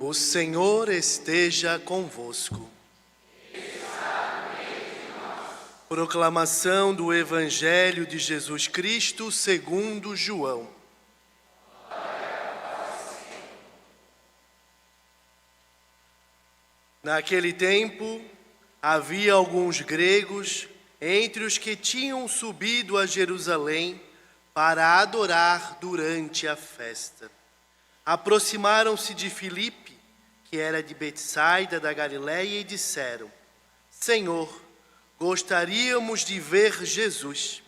O Senhor esteja convosco. Proclamação do Evangelho de Jesus Cristo segundo João. Naquele tempo, havia alguns gregos entre os que tinham subido a Jerusalém para adorar durante a festa. Aproximaram-se de Filipe, que era de Betsaida da Galileia, e disseram: Senhor, gostaríamos de ver Jesus.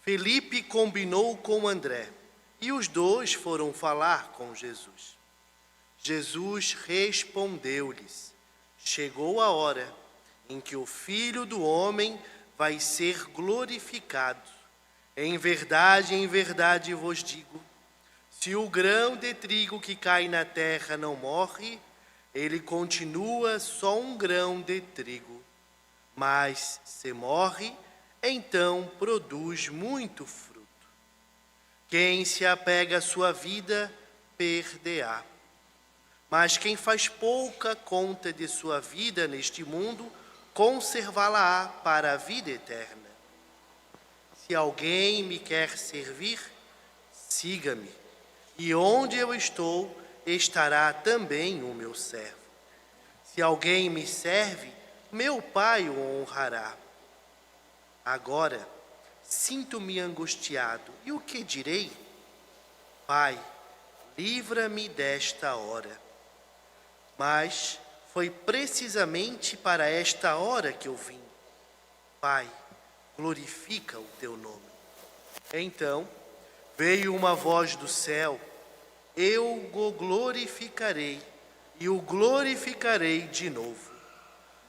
Filipe combinou com André, e os dois foram falar com Jesus. Jesus respondeu-lhes: Chegou a hora em que o Filho do Homem vai ser glorificado. Em verdade vos digo, se o grão de trigo que cai na terra não morre, ele continua só um grão de trigo. Mas se morre, então produz muito fruto. Quem se apega à sua vida, perderá. Mas quem faz pouca conta de sua vida neste mundo, conservá-la-á para a vida eterna. Se alguém me quer servir, siga-me, e onde eu estou, estará também o meu servo. Se alguém me serve, meu Pai o honrará. Agora, sinto-me angustiado, e o que direi? Pai, livra-me desta hora. Mas foi precisamente para esta hora que eu vim. Pai, glorifica o teu nome. Então veio uma voz do céu: eu o glorificarei, e o glorificarei de novo.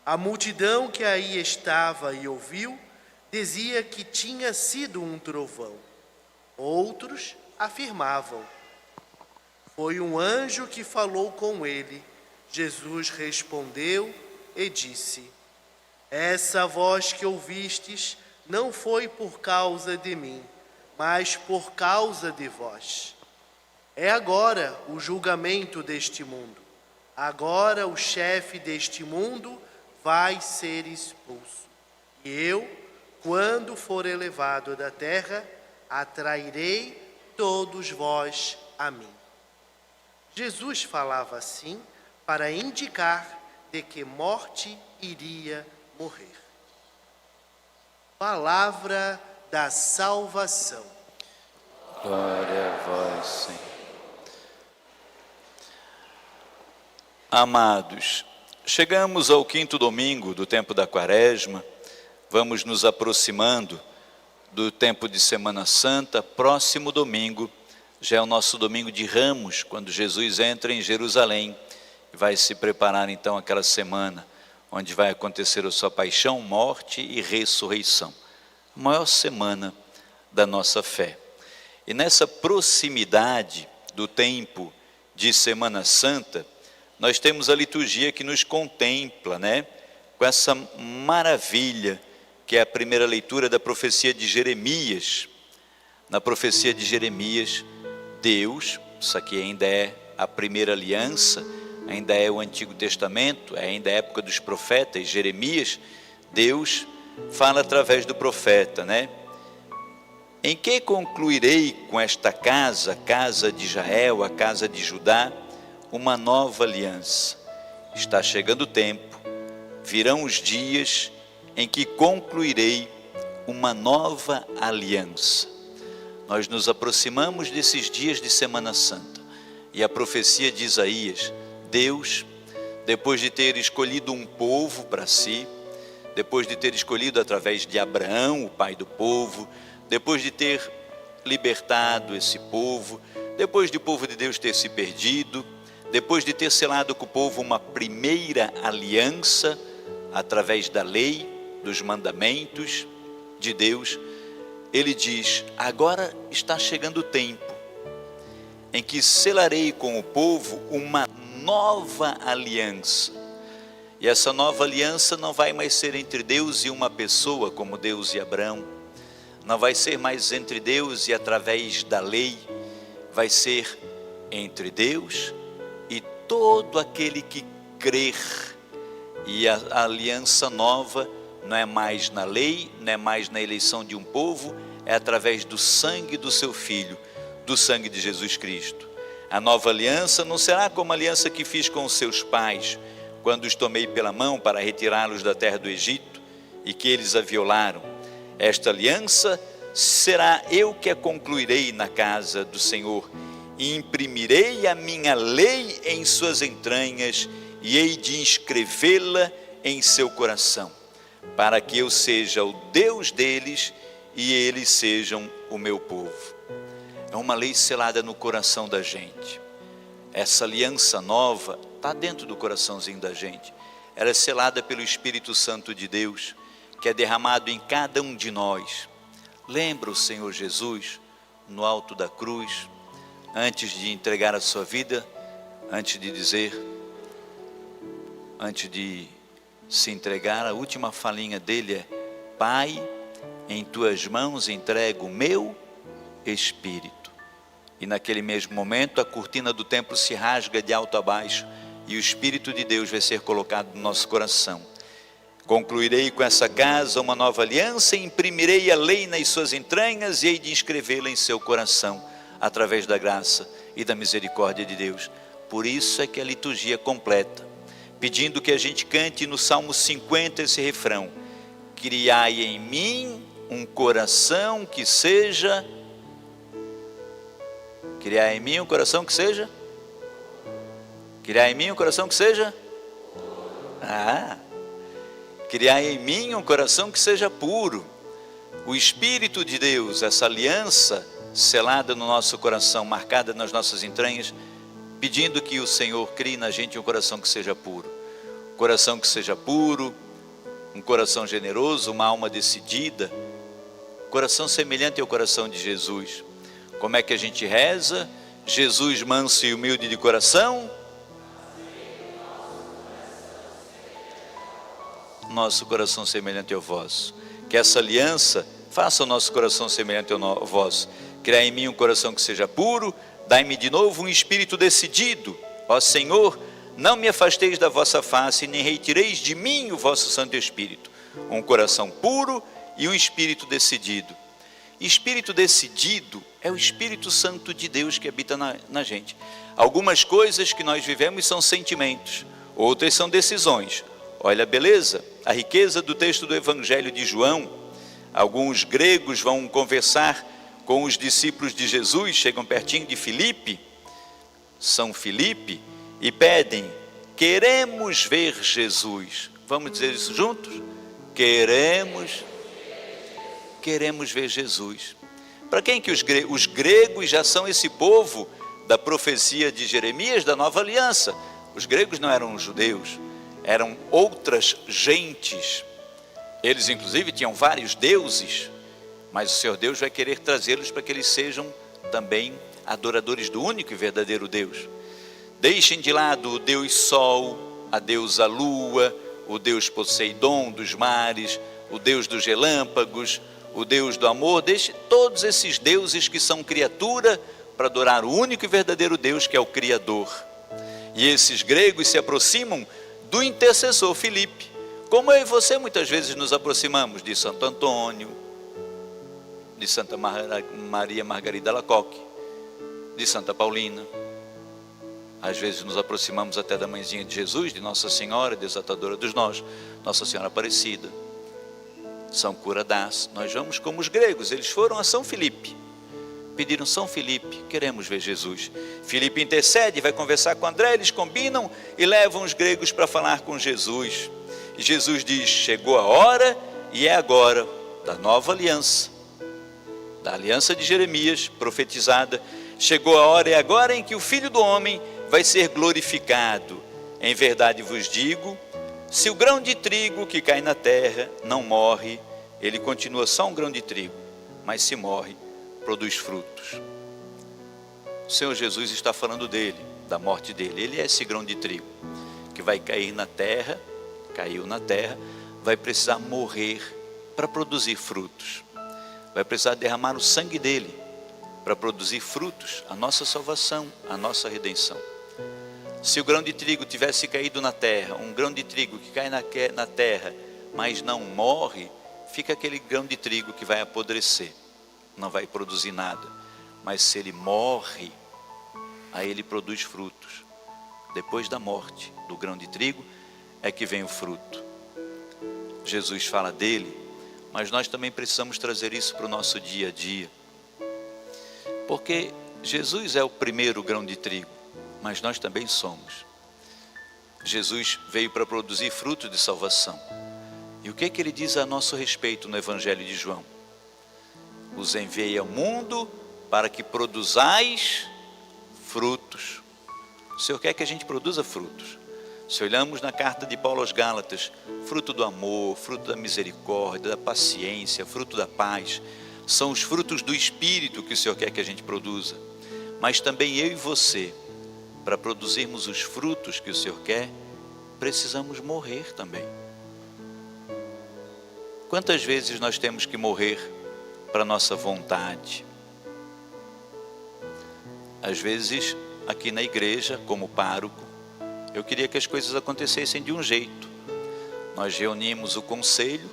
A multidão que aí estava e ouviu, dizia que tinha sido um trovão. Outros afirmavam: foi um anjo que falou com ele. Jesus respondeu e disse: essa voz que ouvistes não foi por causa de mim, mas por causa de vós. É agora o julgamento deste mundo. Agora o chefe deste mundo vai ser expulso. E eu, quando for elevado da terra, atrairei todos vós a mim. Jesus falava assim para indicar de que morte iria morrer. Palavra da salvação. Glória a vós, Senhor. Amados, chegamos ao 5º domingo do tempo da Quaresma, vamos nos aproximando do tempo de Semana Santa. Próximo domingo já é o nosso domingo de Ramos, quando Jesus entra em Jerusalém. Vai se preparar então aquela semana onde vai acontecer a sua paixão, morte e ressurreição. A maior semana da nossa fé. E nessa proximidade do tempo de Semana Santa, nós temos a liturgia que nos contempla, com essa maravilha que é a primeira leitura da profecia de Jeremias. Na profecia de Jeremias, Deus, isso aqui ainda é a primeira aliança, ainda é o Antigo Testamento, ainda é a época dos profetas. Jeremias, Deus fala através do profeta, Em que concluirei com esta casa, a casa de Israel, a casa de Judá, uma nova aliança? Está chegando o tempo, virão os dias em que concluirei uma nova aliança. Nós nos aproximamos desses dias de Semana Santa, e a profecia de Isaías, Deus, depois de ter escolhido um povo para si, depois de ter escolhido através de Abraão, o pai do povo, depois de ter libertado esse povo, depois de o povo de Deus ter se perdido, depois de ter selado com o povo uma primeira aliança, através da lei, dos mandamentos de Deus, ele diz: agora está chegando o tempo em que selarei com o povo uma nova aliança. E essa nova aliança não vai mais ser entre Deus e uma pessoa, como Deus e Abraão. Não vai ser mais entre Deus e através da lei. Vai ser entre Deus e todo aquele que crer. E a aliança nova não é mais na lei, não é mais na eleição de um povo, é através do sangue do seu Filho, do sangue de Jesus Cristo. A nova aliança não será como a aliança que fiz com os seus pais, quando os tomei pela mão para retirá-los da terra do Egito, e que eles a violaram. Esta aliança será eu que a concluirei na casa do Senhor, e imprimirei a minha lei em suas entranhas, e hei de inscrevê-la em seu coração, para que eu seja o Deus deles, e eles sejam o meu povo. É uma lei selada no coração da gente. Essa aliança nova está dentro do coraçãozinho da gente. Ela é selada pelo Espírito Santo de Deus, que é derramado em cada um de nós. Lembra o Senhor Jesus, no alto da cruz, antes de entregar a sua vida, antes de se entregar, a última falinha dele é: Pai, em tuas mãos entrego o meu espírito. E naquele mesmo momento a cortina do templo se rasga de alto a baixo, e o Espírito de Deus vai ser colocado no nosso coração. Concluirei com essa casa uma nova aliança, e imprimirei a lei nas suas entranhas, e hei de inscrevê-la em seu coração, através da graça e da misericórdia de Deus. Por isso é que a liturgia completa, pedindo que a gente cante no Salmo 50 esse refrão: criai em mim um coração que seja... Criai em mim um coração que seja... Criai em mim um coração que seja... Criai em mim um coração que seja puro. O Espírito de Deus, essa aliança selada no nosso coração, marcada nas nossas entranhas, pedindo que o Senhor crie na gente um coração que seja puro. Coração que seja puro, um coração generoso, uma alma decidida, coração semelhante ao coração de Jesus. Como é que a gente reza? Jesus manso e humilde de coração, nosso coração semelhante ao vosso. Que essa aliança faça o nosso coração semelhante ao vosso. Criai em mim um coração que seja puro, dai-me de novo um espírito decidido. Ó Senhor, não me afasteis da vossa face, nem retireis de mim o vosso Santo Espírito. Um coração puro e um espírito decidido. Espírito decidido é o Espírito Santo de Deus que habita na gente. Algumas coisas que nós vivemos são sentimentos, outras são decisões. Olha a beleza, a riqueza do texto do Evangelho de João. Alguns gregos vão conversar com os discípulos de Jesus, chegam pertinho de Filipe, São Filipe, e pedem: queremos ver Jesus. Vamos dizer isso juntos? Queremos ver Jesus. Para quem que os gregos já são esse povo da profecia de Jeremias, da nova aliança? Os gregos não eram judeus, eram outras gentes. Eles inclusive tinham vários deuses, mas o Senhor Deus vai querer trazê-los para que eles sejam também adoradores do único e verdadeiro Deus. Deixem de lado o Deus Sol, a deusa Lua, o Deus Poseidon dos mares, o Deus dos relâmpagos, o Deus do amor. Deixe todos esses deuses que são criatura para adorar o único e verdadeiro Deus, que é o Criador. E esses gregos se aproximam do intercessor Filipe, como eu e você muitas vezes nos aproximamos de Santo Antônio, de Santa Maria Margarida Alacoque, de Santa Paulina. Às vezes nos aproximamos até da mãezinha de Jesus, de Nossa Senhora, desatadora dos nós, Nossa Senhora Aparecida, São Cura d'Ars. Nós vamos como os gregos, eles foram a São Filipe, pediram: São Filipe, queremos ver Jesus. Filipe intercede, vai conversar com André, eles combinam e levam os gregos para falar com Jesus. E Jesus diz: chegou a hora e é agora da nova aliança, da aliança de Jeremias profetizada. Chegou a hora e é agora em que o Filho do Homem vai ser glorificado. Em verdade vos digo, se o grão de trigo que cai na terra não morre, ele continua só um grão de trigo, mas se morre, produz frutos. O Senhor Jesus está falando dele, da morte dele. Ele é esse grão de trigo que vai cair na terra, caiu na terra, vai precisar morrer para produzir frutos, vai precisar derramar o sangue dele para produzir frutos, a nossa salvação, a nossa redenção. Se o grão de trigo tivesse caído na terra, um grão de trigo que cai na terra, mas não morre, fica aquele grão de trigo que vai apodrecer, não vai produzir nada. Mas se ele morre, aí ele produz frutos. Depois da morte do grão de trigo é que vem o fruto. Jesus fala dele, mas nós também precisamos trazer isso para o nosso dia a dia. Porque Jesus é o primeiro grão de trigo, mas nós também somos. Jesus veio para produzir fruto de salvação. E o que ele diz a nosso respeito no Evangelho de João? Os enviei ao mundo para que produzais frutos. O Senhor quer que a gente produza frutos. Se olhamos na carta de Paulo aos Gálatas, fruto do amor, fruto da misericórdia, da paciência, fruto da paz, são os frutos do Espírito que o Senhor quer que a gente produza. Mas também eu e você, para produzirmos os frutos que o Senhor quer, precisamos morrer também. Quantas vezes nós temos que morrer para nossa vontade? Às vezes, aqui na igreja, como pároco, eu queria que as coisas acontecessem de um jeito. Nós reunimos o conselho,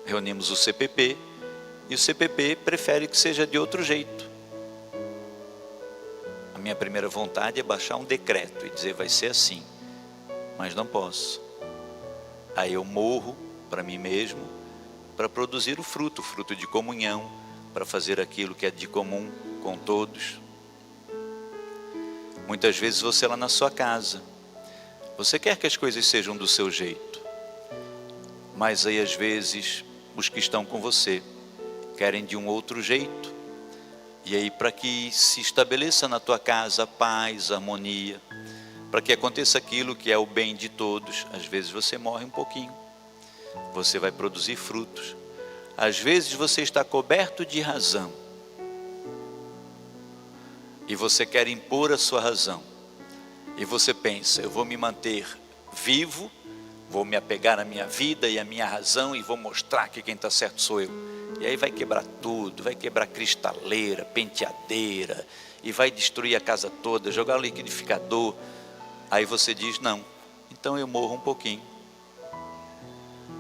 reunimos o CPP, e o CPP prefere que seja de outro jeito. A minha primeira vontade é baixar um decreto e dizer vai ser assim, mas não posso. Aí eu morro para mim mesmo, para produzir o fruto de comunhão, para fazer aquilo que é de comum com todos. Muitas vezes você lá na sua casa, você quer que as coisas sejam do seu jeito, mas aí às vezes os que estão com você querem de um outro jeito. E aí, para que se estabeleça na tua casa a paz, a harmonia, para que aconteça aquilo que é o bem de todos, às vezes você morre um pouquinho, você vai produzir frutos. Às vezes você está coberto de razão e você quer impor a sua razão, e você pensa, eu vou me manter vivo, vou me apegar à minha vida e à minha razão e vou mostrar que quem está certo sou eu. E aí vai quebrar tudo, vai quebrar cristaleira, penteadeira, e vai destruir a casa toda, jogar o liquidificador. Aí você diz, não, então eu morro um pouquinho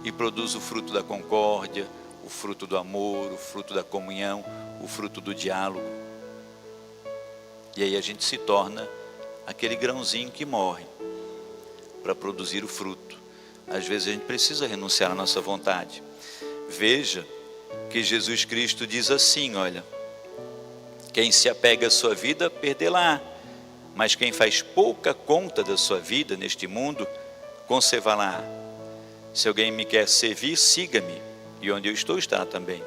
e produzo o fruto da concórdia, o fruto do amor, o fruto da comunhão, o fruto do diálogo. E aí a gente se torna aquele grãozinho que morre para produzir o fruto. Às vezes a gente precisa renunciar à nossa vontade. Veja que Jesus Cristo diz assim, olha, quem se apega à sua vida, perdê-la, mas quem faz pouca conta da sua vida neste mundo, conservá-la. Se alguém me quer servir, siga-me, e onde eu estou estará também.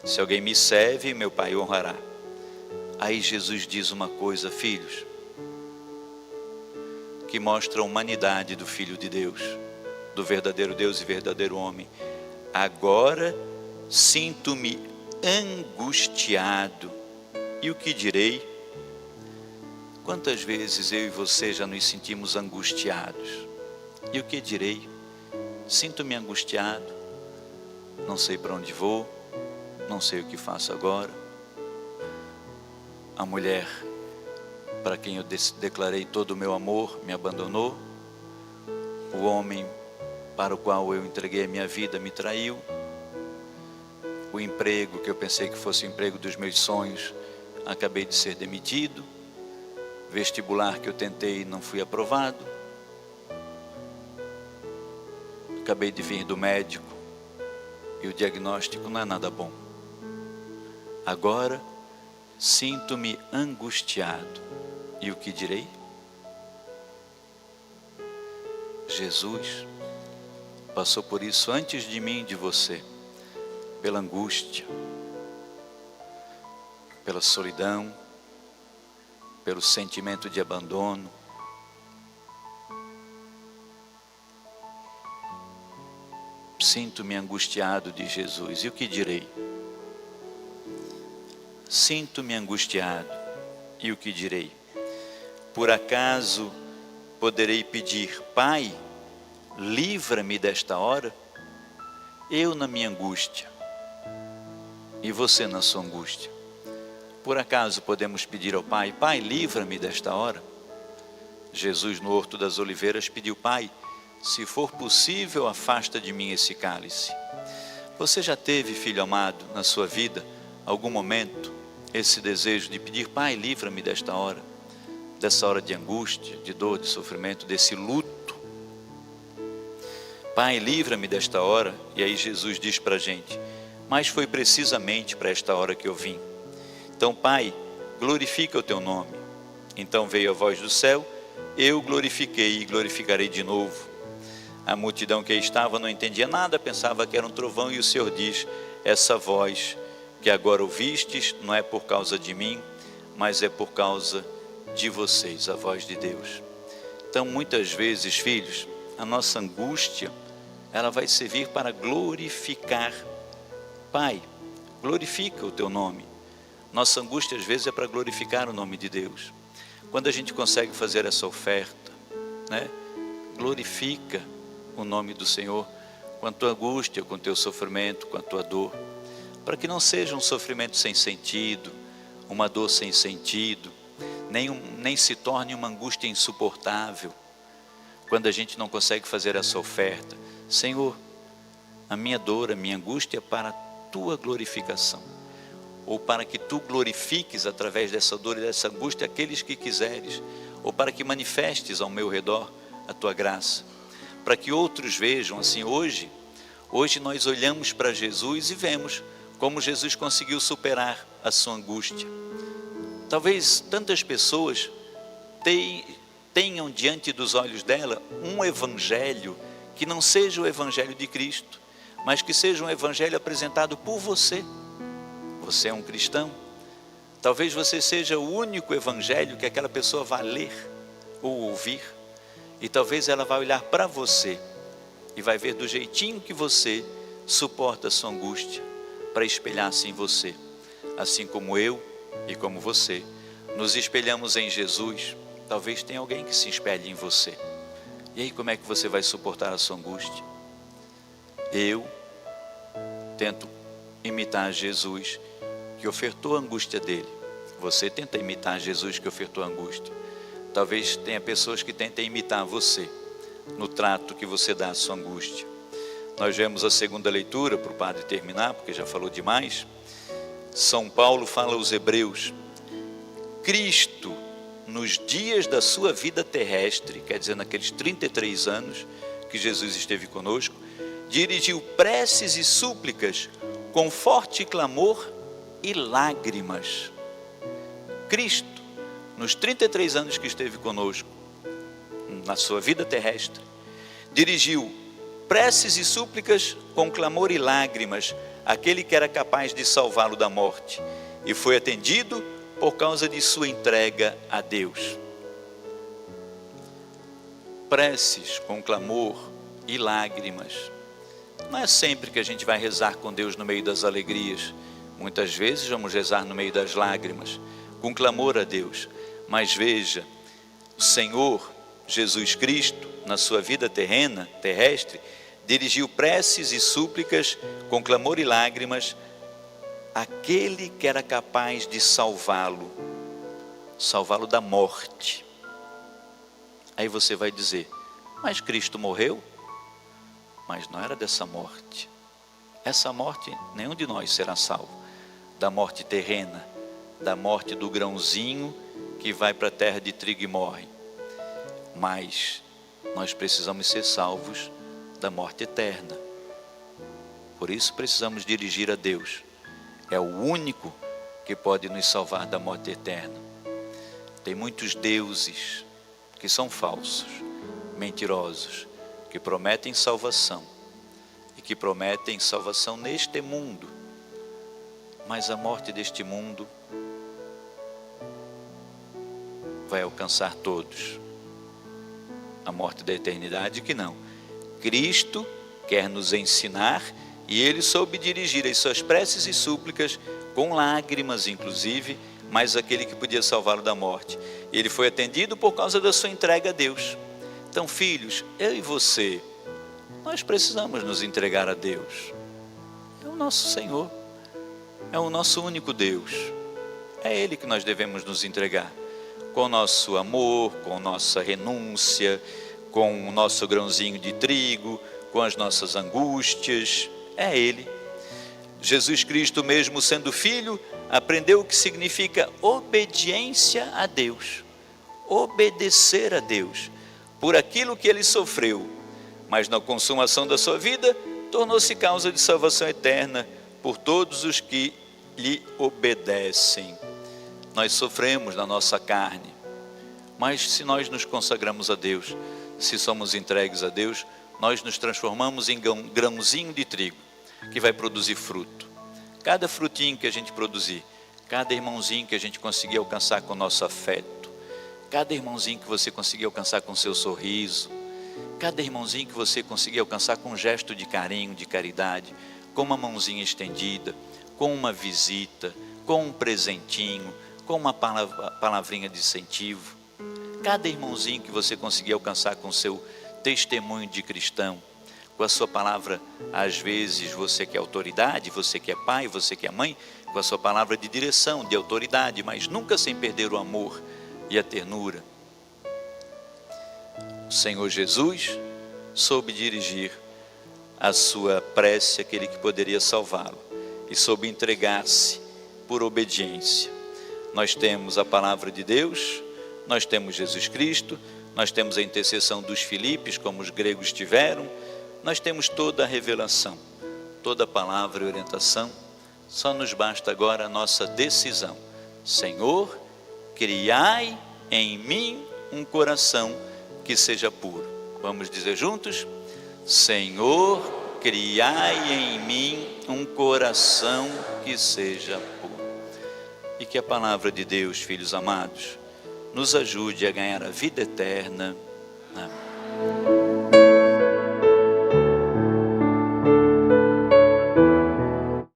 Se alguém me serve, meu Pai o honrará. Aí Jesus diz uma coisa, filhos, que mostra a humanidade do Filho de Deus, do verdadeiro Deus e verdadeiro homem. Agora sinto-me angustiado. E o que direi? Quantas vezes eu e você já nos sentimos angustiados? E o que direi? Sinto-me angustiado, não sei para onde vou, não sei o que faço agora. A mulher para quem eu declarei todo o meu amor me abandonou. O homem para o qual eu entreguei a minha vida me traiu. O emprego que eu pensei que fosse o emprego dos meus sonhos, acabei de ser demitido. Vestibular que eu tentei e não fui aprovado. Acabei de vir do médico e o diagnóstico não é nada bom. Agora sinto-me angustiado. E o que direi? Jesus passou por isso antes de mim e de você, pela angústia, pela solidão, pelo sentimento de abandono. Sinto-me angustiado, diz Jesus. E o que direi? Sinto-me angustiado. E o que direi? Por acaso poderei pedir, Pai, livra-me desta hora? Eu na minha angústia e você na sua angústia. Por acaso podemos pedir ao Pai, Pai, livra-me desta hora? Jesus, no Horto das Oliveiras, pediu: Pai, se for possível, afasta de mim esse cálice. Você já teve, filho amado, na sua vida, algum momento, esse desejo de pedir: Pai, livra-me desta hora, dessa hora de angústia, de dor, de sofrimento, desse luto? Pai, livra-me desta hora. E aí Jesus diz para a gente: mas foi precisamente para esta hora que eu vim. Então, Pai, glorifica o teu nome. Então veio a voz do céu: eu glorifiquei e glorificarei de novo. A multidão que aí estava não entendia nada, pensava que era um trovão, e o Senhor diz: essa voz que agora ouvistes não é por causa de mim, mas é por causa de vocês, a voz de Deus. Então, muitas vezes, filhos, a nossa angústia, ela vai servir para glorificar. Pai, glorifica o teu nome. Nossa angústia às vezes é para glorificar o nome de Deus. Quando a gente consegue fazer essa oferta, né? Glorifica o nome do Senhor com a tua angústia, com o teu sofrimento, com a tua dor, para que não seja um sofrimento sem sentido, uma dor sem sentido, nem se torne uma angústia insuportável. Quando a gente não consegue fazer essa oferta: Senhor, a minha dor, a minha angústia é para a tua glorificação, ou para que tu glorifiques através dessa dor e dessa angústia aqueles que quiseres, ou para que manifestes ao meu redor a tua graça, para que outros vejam. Assim, hoje nós olhamos para Jesus e vemos como Jesus conseguiu superar a sua angústia. Talvez tantas pessoas tenham diante dos olhos dela um evangelho que não seja o evangelho de Cristo, mas que seja um evangelho apresentado por você. Você é um cristão. Talvez você seja o único evangelho que aquela pessoa vai ler ou ouvir, e talvez ela vai olhar para você e vai ver do jeitinho que você suporta a sua angústia, para espelhar-se em você. Assim como eu e como você nos espelhamos em Jesus, talvez tenha alguém que se espelhe em você. E aí, como é que você vai suportar a sua angústia? Eu tento imitar Jesus, que ofertou a angústia dele. Você tenta imitar Jesus, que ofertou a angústia. Talvez tenha pessoas que tentem imitar você no trato que você dá à sua angústia. Nós vemos a segunda leitura, para o padre terminar, porque já falou demais. São Paulo fala aos Hebreus: Cristo, nos dias da sua vida terrestre, quer dizer, naqueles 33 anos que Jesus esteve conosco, dirigiu preces e súplicas com forte clamor e lágrimas. Cristo, nos 33 anos que esteve conosco, na sua vida terrestre, dirigiu preces e súplicas com clamor e lágrimas àquele que era capaz de salvá-lo da morte, e foi atendido por causa de sua entrega a Deus. Preces com clamor e lágrimas. Não é sempre que a gente vai rezar com Deus no meio das alegrias. Muitas vezes vamos rezar no meio das lágrimas, com clamor a Deus. Mas veja, o Senhor Jesus Cristo, na sua vida terrestre, dirigiu preces e súplicas com clamor e lágrimas àquele que era capaz de salvá-lo da morte. Aí você vai dizer: mas Cristo morreu? Mas não era dessa morte. Essa morte, nenhum de nós será salvo. Da morte terrena, da morte do grãozinho que vai para a terra de trigo e morre. Mas nós precisamos ser salvos da morte eterna. Por isso precisamos dirigir a Deus. É o único que pode nos salvar da morte eterna. Tem muitos deuses que são falsos, mentirosos, que prometem salvação, e que prometem salvação neste mundo, mas a morte deste mundo vai alcançar todos. A morte da eternidade que não. Cristo quer nos ensinar, e Ele soube dirigir as suas preces e súplicas com lágrimas inclusive, mas aquele que podia salvá-lo da morte. Ele foi atendido por causa da sua entrega a Deus. Então, filhos, eu e você, nós precisamos nos entregar a Deus. É o nosso Senhor, é o nosso único Deus. É Ele que nós devemos nos entregar. com o nosso amor, com nossa renúncia, com o nosso grãozinho de trigo, com as nossas angústias. É Ele. Jesus Cristo, mesmo sendo filho, aprendeu o que significa obediência a Deus, obedecer a Deus, por aquilo que Ele sofreu, mas na consumação da sua vida, tornou-se causa de salvação eterna por todos os que lhe obedecem. Nós sofremos na nossa carne, mas se nós nos consagramos a Deus, se somos entregues a Deus, nós nos transformamos em grãozinho de trigo, que vai produzir fruto. Cada frutinho que a gente produzir, cada irmãozinho que a gente conseguir alcançar com o nosso afeto, cada irmãozinho que você conseguir alcançar com o seu sorriso, cada irmãozinho que você conseguir alcançar com um gesto de carinho, de caridade, com uma mãozinha estendida, com uma visita, com um presentinho, com uma palavrinha de incentivo, cada irmãozinho que você conseguir alcançar com o seu testemunho de cristão, com a sua palavra, às vezes você que é autoridade, você que é pai, você que é mãe, com a sua palavra de direção, de autoridade, mas nunca sem perder o amor e a ternura. O Senhor Jesus soube dirigir a sua prece àquele que poderia salvá-lo e soube entregar-se por obediência. Nós temos a palavra de Deus, nós temos Jesus Cristo, nós temos a intercessão dos Filipes, como os gregos tiveram, nós temos toda a revelação, toda a palavra e orientação. Só nos basta agora a nossa decisão. Senhor, criai em mim um coração que seja puro. Vamos dizer juntos? Senhor, criai em mim um coração que seja puro. E que a palavra de Deus, filhos amados, nos ajude a ganhar a vida eterna. Amém.